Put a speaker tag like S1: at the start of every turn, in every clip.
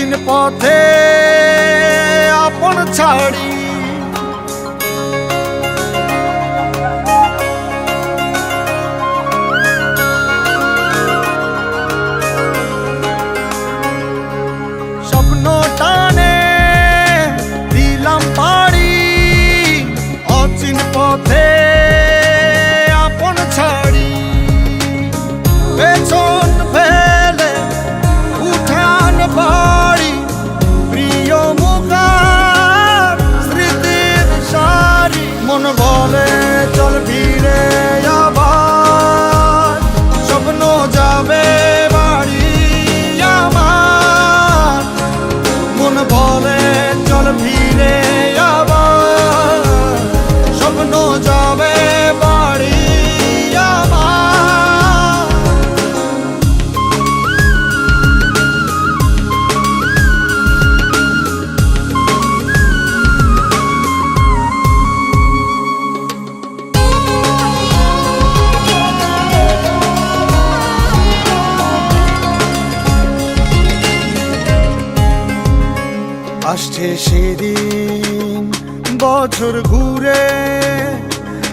S1: অচিন পথে আপন ছাড়ি স্বপ্ন টানে দিলাম পাড়ি অচিন পথে আপন ছাড়ি পেছন ফেলে উঠান বাড়ি প্রিয় মুখার স্মৃতির সারি মন বলে চল ফিরে আবার স্বপ্ন যাবে বাড়ি আমার মন বলে চল ফিরে আবার স্বপ্ন যাবে বাড়ি আমার আসছে সেদিন বছর ঘুরে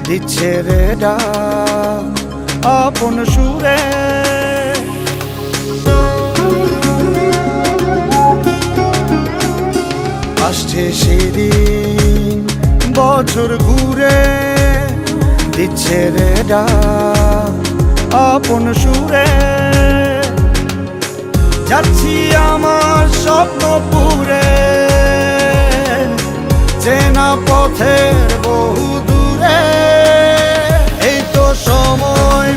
S1: দিচ্ছে রে ডাক আপন সুরে আসছে সেদিন বছর ঘুরে দিচ্ছে রে ডাক আপন সুরে যাচ্ছি আমার স্বপ্নপুরে চেনা পথের বহু দূরে এই তো সময়